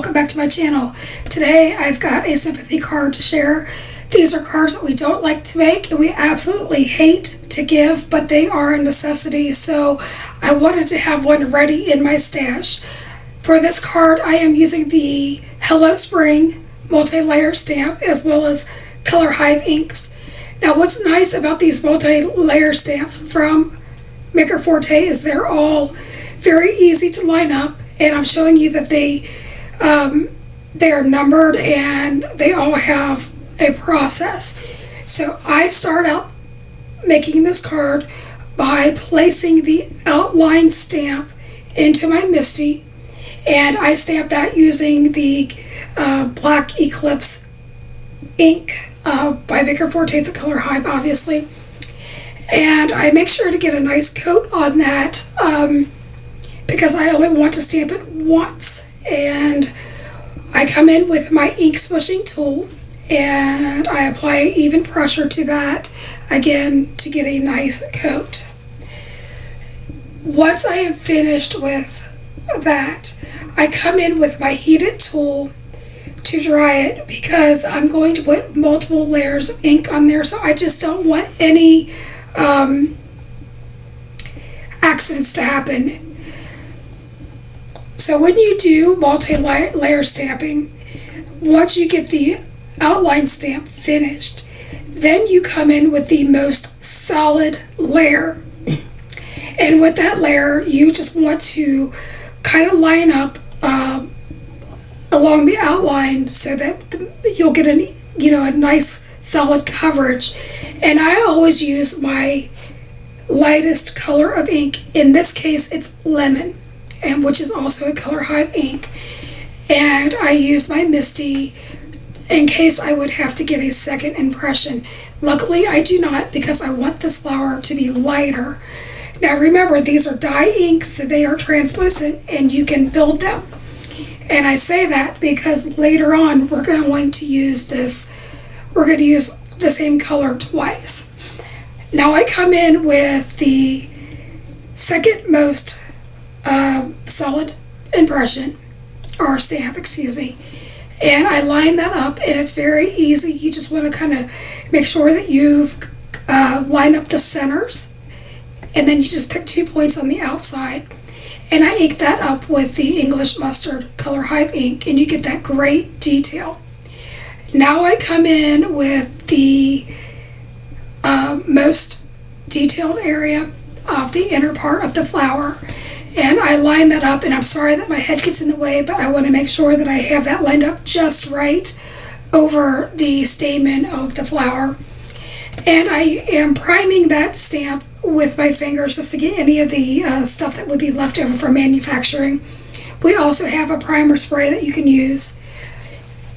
welcome back to my channel. Today I've got a sympathy card to share. These are cards that we don't like to make and we absolutely hate to give, but they are a necessity, so I wanted to have one ready in my stash. For this card I am using the Hello Spring multi-layer stamp as well as color Hive inks. Now what's nice about these multi-layer stamps from Maker Forte is they're all very easy to line up, and I'm showing you that they are numbered and they all have a process. So I start out making this card by placing the outline stamp into my MISTI, and I stamp that using the Black Eclipse ink by Maker Forte. It's a color Hive, obviously, and I make sure to get a nice coat on that because I only want to stamp it once. And I come in with my ink smushing tool and I apply even pressure to that again to get a nice coat. Once I am finished with that, I come in with my heated tool to dry it because I'm going to put multiple layers of ink on there, so I just don't want any accidents to happen. So when you do multi-layer stamping, once you get the outline stamp finished, then you come in with the most solid layer. And with that layer, you just want to kind of line up along the outline so that you'll get a nice solid coverage. And I always use my lightest color of ink. In this case, it's lemon, and which is also a color Hive ink. And I use my MISTI in case I would have to get a second impression. Luckily, I do not, because I want this flower to be lighter. Now remember, these are dye inks, so they are translucent and you can build them. And I say that because later on we're going to use the same color twice. Now I come in with the second most solid impression, or stamp, excuse me, and I line that up, and it's very easy. You just want to kind of make sure that you've lined up the centers, and then you just pick 2 points on the outside, and I ink that up with the English Mustard color Hive ink, and you get that great detail. Now I come in with the most detailed area of the inner part of the flower, and I line that up, and I'm sorry that my head gets in the way, but I want to make sure that I have that lined up just right over the stamen of the flower. And I am priming that stamp with my fingers just to get any of the stuff that would be left over from manufacturing. We also have a primer spray that you can use.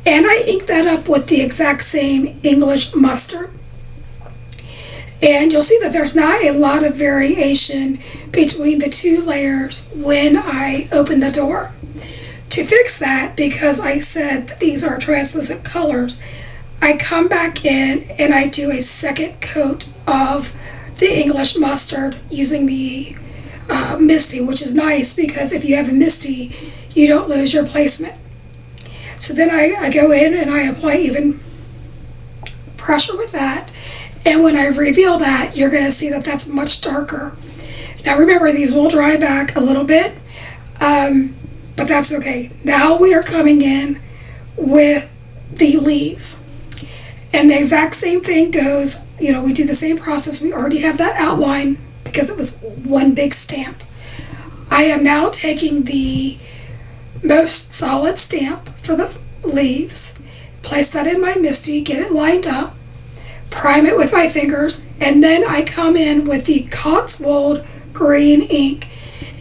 And I ink that up with the exact same English Mustard. And you'll see that there's not a lot of variation between the two layers when I open the door. To fix that, because I said that these are translucent colors, I come back in and I do a second coat of the English Mustard using the MISTI, which is nice because if you have a MISTI, you don't lose your placement. So then I go in and I apply even pressure with that. And when I reveal that, you're going to see that that's much darker. Now remember, these will dry back a little bit, but that's okay. Now we are coming in with the leaves. And the exact same thing goes, we do the same process. We already have that outline because it was one big stamp. I am now taking the most solid stamp for the leaves, place that in my MISTI, get it lined up, prime it with my fingers, and then I come in with the Cotswold green ink.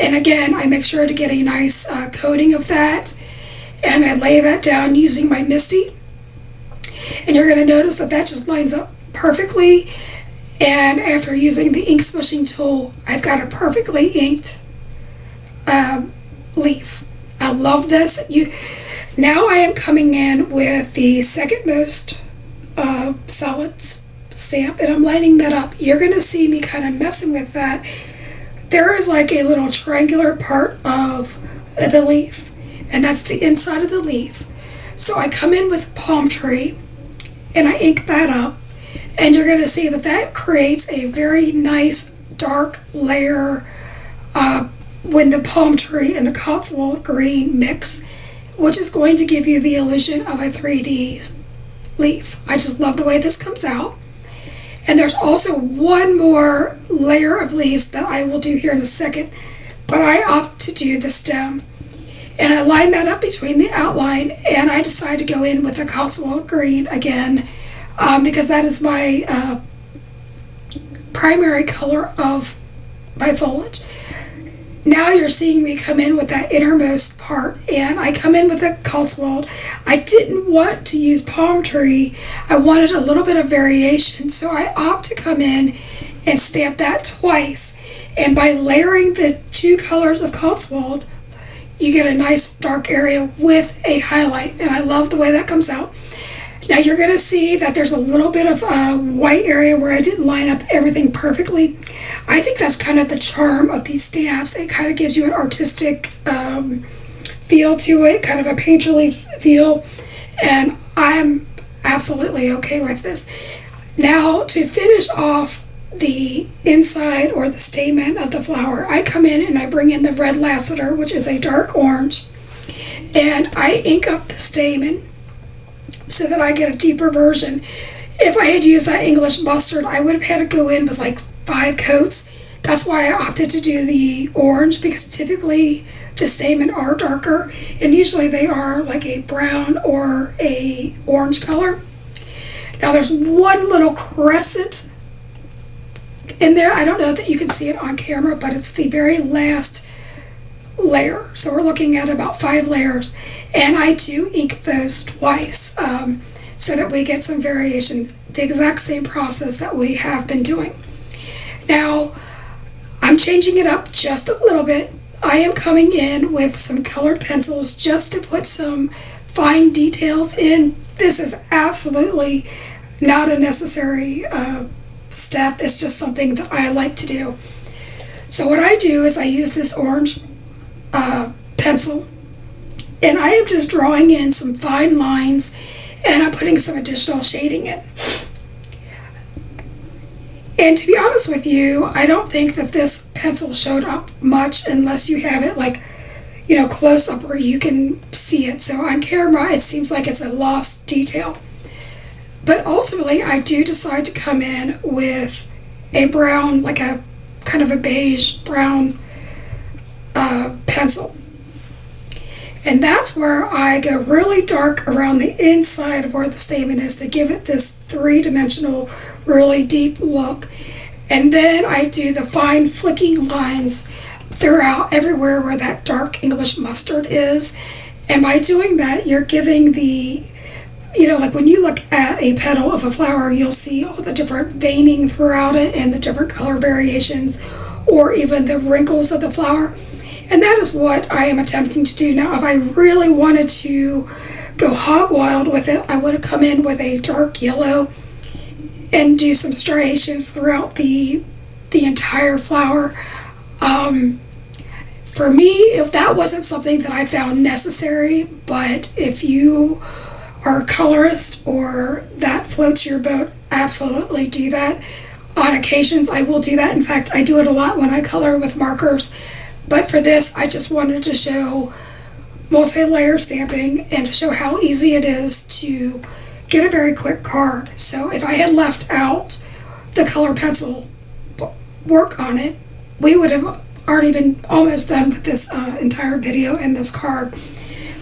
And again, I make sure to get a nice coating of that, and I lay that down using my MISTI. And you're going to notice that that just lines up perfectly. And after using the ink smushing tool, I've got a perfectly inked leaf. I love this. Now I am coming in with the second most solid stamp, and I'm lining that up. You're going to see me kind of messing with that. There is like a little triangular part of the leaf, and that's the inside of the leaf. So I come in with palm tree and I ink that up, and you're going to see that that creates a very nice dark layer when the palm tree and the Cotswold green mix, which is going to give you the illusion of a 3D leaf. I just love the way this comes out. And there's also one more layer of leaves that I will do here in a second, but I opt to do the stem. And I line that up between the outline, and I decide to go in with the Cotswold green again, because that is my primary color of my foliage. Now you're seeing me come in with that innermost part, and I come in with a Cotswold. I didn't want to use palm tree. I wanted a little bit of variation, so I opt to come in and stamp that twice. And by layering the two colors of Cotswold, you get a nice dark area with a highlight, and I love the way that comes out. Now you're going to see that there's a little bit of a white area where I didn't line up everything perfectly. I think that's kind of the charm of these stamps. It kind of gives you an artistic feel to it, kind of a painterly feel, and I'm absolutely okay with this. Now to finish off the inside or the stamen of the flower, I come in and I bring in the red lassiter, which is a dark orange, and I ink up the stamen so that I get a deeper version. If I had used that English mustard, I would have had to go in with like 5 coats. That's why I opted to do the orange, because typically the stamen are darker, and usually they are like a brown or a orange color. Now there's one little crescent in there. I don't know that you can see it on camera, but it's the very last layer. So we're looking at about 5 layers, and I do ink those twice so that we get some variation. The exact same process that we have been doing. Now I'm changing it up just a little bit. I am coming in with some colored pencils just to put some fine details in. This is absolutely not a necessary step. It's just something that I like to do. So what I do is I use this orange pencil, and I am just drawing in some fine lines, and I'm putting some additional shading in. And to be honest with you, I don't think that this pencil showed up much unless you have it like, you know, close up where you can see it. So on camera, it seems like it's a lost detail. But ultimately, I do decide to come in with a brown, like a kind of a beige brown pencil. And that's where I go really dark around the inside of where the stamen is to give it this 3-dimensional, really deep look. And then I do the fine flicking lines throughout everywhere where that dark English mustard is. And by doing that, you're giving the, you know, like when you look at a petal of a flower, you'll see all the different veining throughout it and the different color variations, or even the wrinkles of the flower. And that is what I am attempting to do. Now, if I really wanted to go hog wild with it, I would have come in with a dark yellow and do some striations throughout the entire flower. For me, if that wasn't something that I found necessary, but if you are a colorist or that floats your boat, absolutely do that. On occasions, I will do that. In fact, I do it a lot when I color with markers. But for this, I just wanted to show multi-layer stamping and to show how easy it is to get a very quick card. So if I had left out the color pencil work on it, we would have already been almost done with this entire video and this card.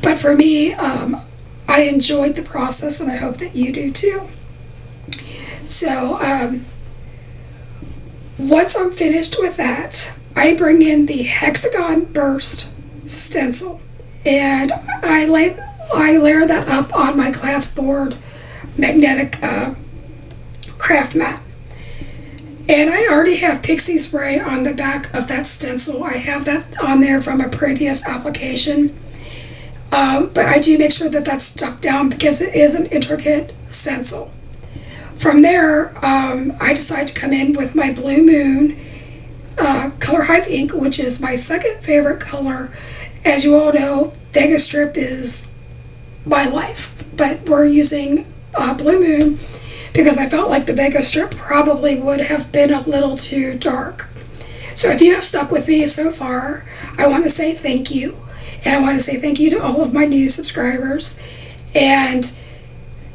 But for me, I enjoyed the process, and I hope that you do too. So once I'm finished with that, I bring in the hexagon burst stencil, and I layer that up on my glass board magnetic craft mat. And I already have pixie spray on the back of that stencil. I have that on there from a previous application. But I do make sure that that's stuck down because it is an intricate stencil. From there, I decide to come in with my Blue Moon color Hive ink, which is my second favorite color, As you all know, Vegas Strip is my life, but we're using Blue Moon because I felt like the Vegas Strip probably would have been a little too dark. So if you have stuck with me so far, I want to say thank you. And I want to say thank you to all of my new subscribers. And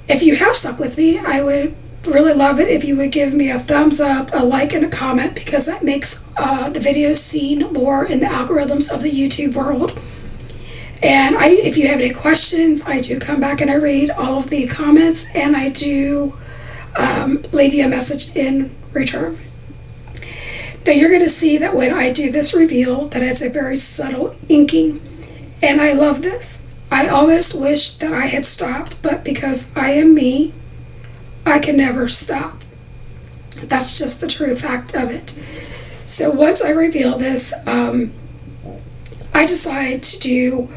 if you have stuck with me, I would really love it if you would give me a thumbs up, a like, and a comment, because that makes the videos seen more in the algorithms of the YouTube world. And if you have any questions, I do come back and I read all of the comments, and I do leave you a message in return. Now you're going to see that when I do this reveal, that it's a very subtle inking, and I love this. I almost wish that I had stopped, but because I am me, I can never stop. That's just the true fact of it. So once I reveal this, I decide to do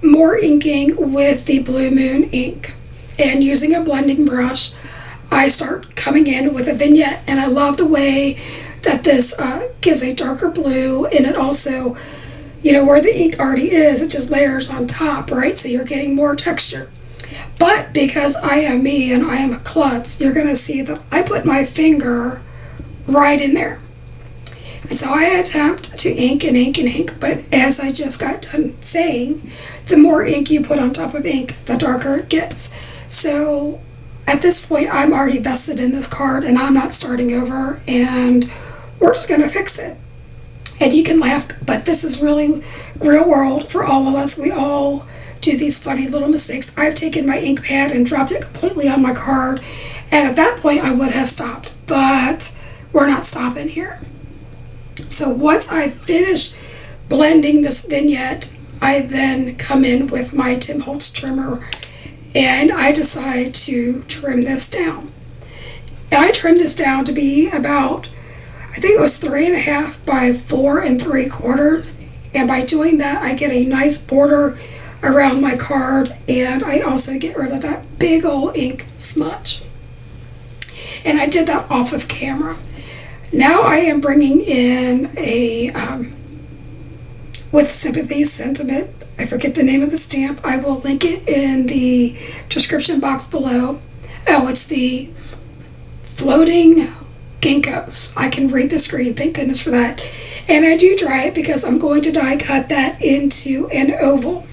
more inking with the Blue Moon ink. And using a blending brush, I start coming in with a vignette, and I love the way that this gives a darker blue, and it also, where the ink already is, it just layers on top, right? So you're getting more texture. But because I am me and I am a klutz, you're going to see that I put my finger right in there. And so I attempt to ink and ink and ink, but as I just got done saying, the more ink you put on top of ink, the darker it gets. So at this point, I'm already vested in this card, and I'm not starting over, and we're just going to fix it. And you can laugh, but this is really real world for all of us. We all do these funny little mistakes. I've taken my ink pad and dropped it completely on my card, and at that point I would have stopped, but we're not stopping here. So once I finish blending this vignette, I then come in with my Tim Holtz trimmer, and I decide to trim this down. And I trimmed this down to be about, I think it was 3.5 by 4 3/4, and by doing that I get a nice border around my card, and I also get rid of that big old ink smudge. And I did that off of camera. Now I am bringing in a with Sympathy Sentiment. I forget the name of the stamp. I will link it in the description box below. Oh, it's the Floating Ginkgos. I can read the screen, thank goodness for that. And I do dry it because I'm going to die cut that into an oval.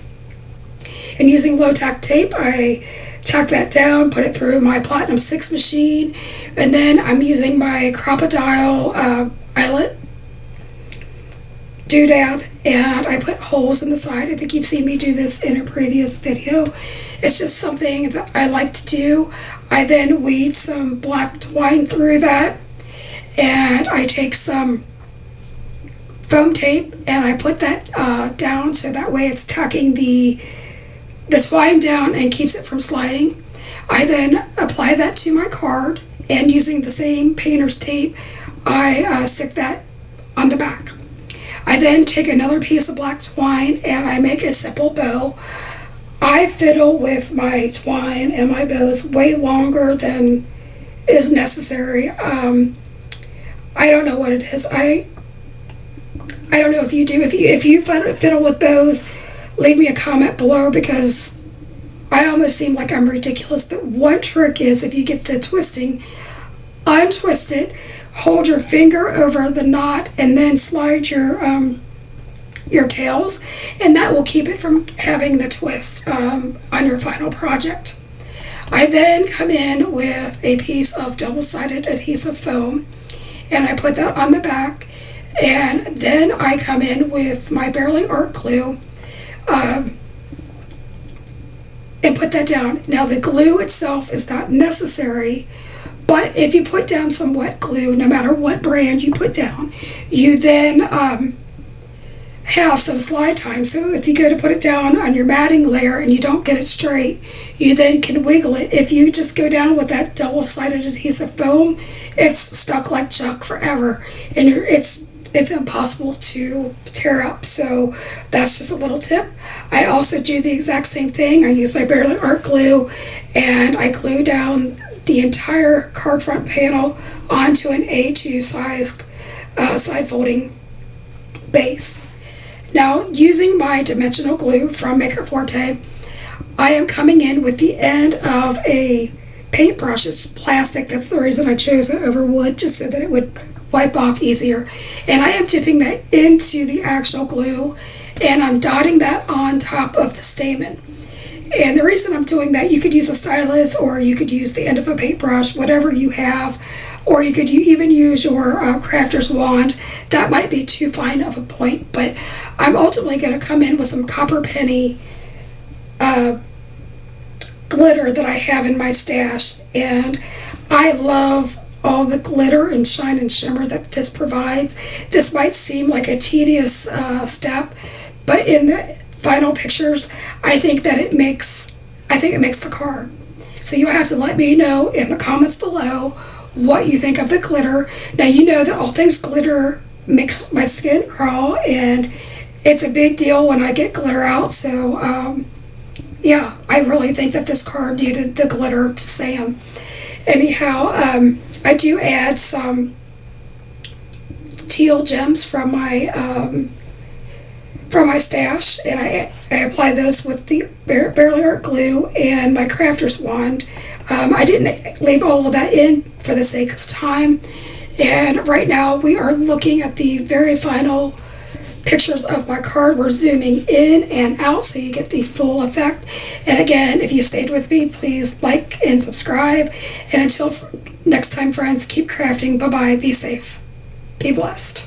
And using low tack tape, I tack that down, put it through my Platinum 6 machine, and then I'm using my Crocodile eyelet doodad, and I put holes in the side. I think you've seen me do this in a previous video. It's just something that I like to do. I then weed some black twine through that, and I take some foam tape and I put that down, so that way it's tacking the twine down and keeps it from sliding. I then apply that to my card, and using the same painter's tape, I stick that on the back. I then take another piece of black twine and I make a simple bow. I fiddle with my twine and my bows way longer than is necessary. I don't know what it is. I don't know if you do. If you fiddle with bows, leave me a comment below, because I almost seem like I'm ridiculous. But one trick is, if you get the twisting, untwist it, hold your finger over the knot, and then slide your tails, and that will keep it from having the twist on your final project. I then come in with a piece of double-sided adhesive foam, and I put that on the back, and then I come in with my Barely Art glue and put that down. Now the glue itself is not necessary, but if you put down some wet glue, no matter what brand you put down, you then have some slide time. So if you go to put it down on your matting layer and you don't get it straight, you then can wiggle it. If you just go down with that double-sided adhesive foam, it's stuck like Chuck forever, and it's impossible to tear up. So that's just a little tip. I also do the exact same thing. I use my Barely Art glue, and I glue down the entire card front panel onto an A2 size side folding base. Now, using my dimensional glue from Maker Forte, I am coming in with the end of a paintbrush. It's plastic. That's the reason I chose it over wood, just so that it would wipe off easier. And I am dipping that into the actual glue, and I'm dotting that on top of the stamen. And the reason I'm doing that, you could use a stylus, or you could use the end of a paintbrush, whatever you have, or you could even use your crafter's wand. That might be too fine of a point, but I'm ultimately going to come in with some copper penny glitter that I have in my stash, and I love all the glitter and shine and shimmer that this provides. This might seem like a tedious step, but in the final pictures, I think it makes the card. So you have to let me know in the comments below what you think of the glitter. Now, you know that all things glitter makes my skin crawl, and it's a big deal when I get glitter out. So yeah, I really think that this card needed the glitter to Sam. Anyhow, I do add some teal gems from my stash, and I apply those with the Barely Art glue and my crafter's wand. I didn't leave all of that in for the sake of time, and right now we are looking at the very final pictures of my card. We're zooming in and out so you get the full effect. And again, if you stayed with me, please like and subscribe, and until next time, friends, keep crafting. Bye bye. Be safe, be blessed.